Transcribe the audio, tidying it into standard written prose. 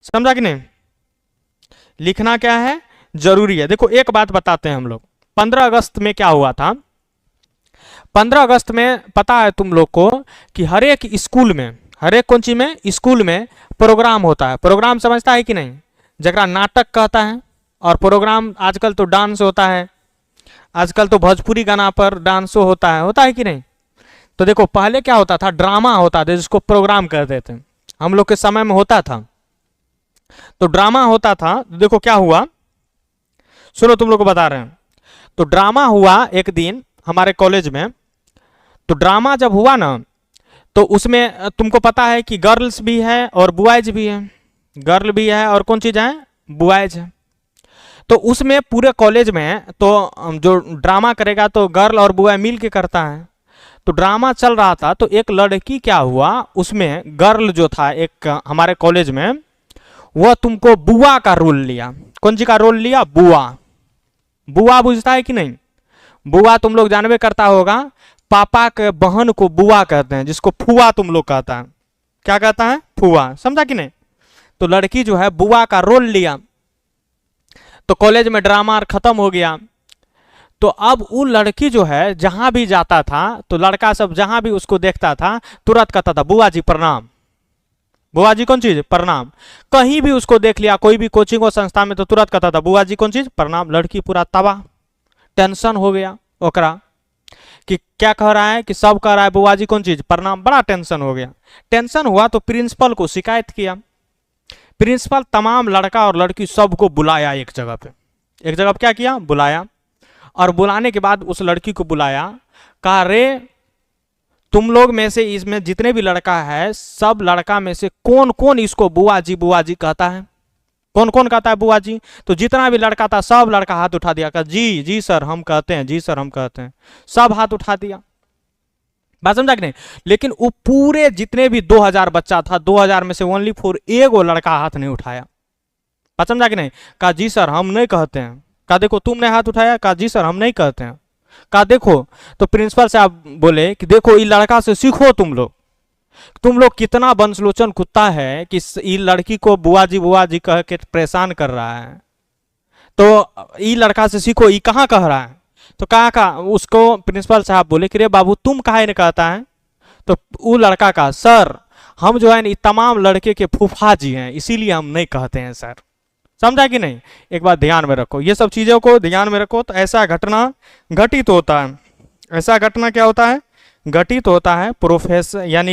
समझा कि नहीं? लिखना क्या है, जरूरी है। देखो एक बात बताते हैं हम लोग, 15 अगस्त में क्या हुआ था। 15 अगस्त में पता है तुम लोग को कि हर एक स्कूल में, हर एक कौन चीज में, स्कूल में प्रोग्राम होता है। प्रोग्राम समझता है कि नहीं? जगह नाटक कहता है, और प्रोग्राम आजकल तो डांस होता है, आजकल तो भोजपुरी गाना पर डांसो होता है कि नहीं? तो देखो पहले क्या होता था, ड्रामा होता था जिसको प्रोग्राम कहते थे, हम लोग के समय में होता था। तो ड्रामा होता था, देखो क्या हुआ, सुनो तुम लोग को बता रहे हैं। तो ड्रामा हुआ एक दिन हमारे कॉलेज में। तो ड्रामा जब हुआ ना, तो उसमें तुमको पता है कि गर्ल्स भी है और बॉयज भी है, गर्ल भी है और कौन चीज है, बॉयज है। तो उसमें पूरे कॉलेज में तो जो ड्रामा करेगा तो गर्ल और बॉय मिल के करता है। तो ड्रामा चल रहा था, तो एक लड़की क्या हुआ, उसमें गर्ल जो था एक हमारे कॉलेज में, वह तुमको बुआ का रोल लिया। कौन सी का रोल लिया, बुआ। बुआ बुझता है कि नहीं? बुआ तुम लोग जानबे करता होगा, पापा के बहन को बुआ कहते हैं, जिसको फुआ तुम लोग कहता है। क्या कहता है, फुआ। समझा कि नहीं? तो लड़की जो है बुआ का रोल लिया। तो कॉलेज में ड्रामा खत्म हो गया। तो अब वो लड़की जो है जहां भी जाता था, तो लड़का सब जहां भी उसको देखता था तुरंत कहता था बुआ जी प्रणाम, बुआ जी कौन चीज, प्रणाम। कहीं भी उसको देख लिया, कोई भी कोचिंग और संस्था में, तो तुरंत कहता था बुआ जी कौन चीज, प्रणाम। लड़की पूरा तबाह, टेंशन हो गया ओकरा कि क्या कह रहा है, कि सब कह रहा है बुआ जी कौन चीज, प्रणाम। बड़ा टेंशन हो गया। टेंशन हुआ तो प्रिंसिपल को शिकायत किया। प्रिंसिपल तमाम लड़का और लड़की सबको बुलाया एक जगह पे, एक जगह पे क्या किया, बुलाया। और बुलाने के बाद उस लड़की को बुलाया, कहा रे तुम लोग में से इसमें जितने भी लड़का है, सब लड़का में से कौन कौन इसको बुआ जी कहता है, कौन कौन कहता है बुआ जी? तो जितना भी लड़का था सब लड़का हाथ उठा दिया, कहा जी जी सर हम कहते हैं, जी सर हम कहते हैं। सब हाथ उठा दिया। बात समझा कि नहीं? लेकिन वो पूरे जितने भी 2000 बच्चा था, 2000 में से ओनली फॉर एगो लड़का हाथ नहीं उठाया। बात समझा कि नहीं? कहा जी सर हम नहीं कहते हैं। कहा देखो तुमने हाथ उठाया, कहा जी सर हम नहीं कहते हैं। कहा देखो, तो प्रिंसिपल साहब बोले कि देखो ये लड़का से सीखो, तुम लोग कितना वंशलोचन कुत्ता है कि ये लड़की को बुआ जी कह के परेशान कर रहा है। तो ये लड़का से सीखो, ये कहाँ कह रहा है? तो कहा उसको प्रिंसिपल साहब बोले कि रे बाबू तुम कहा नहीं कहता है? तो वो लड़का का सर हम जो है ना तमाम लड़के के फूफा जी हैं, इसीलिए हम नहीं कहते हैं सर। समझा कि नहीं? एक बात ध्यान में रखो, ये सब चीजों को ध्यान में रखो। तो ऐसा घटना घटित होता है, ऐसा घटना क्या होता है, घटित होता है। प्रोफेसर यानी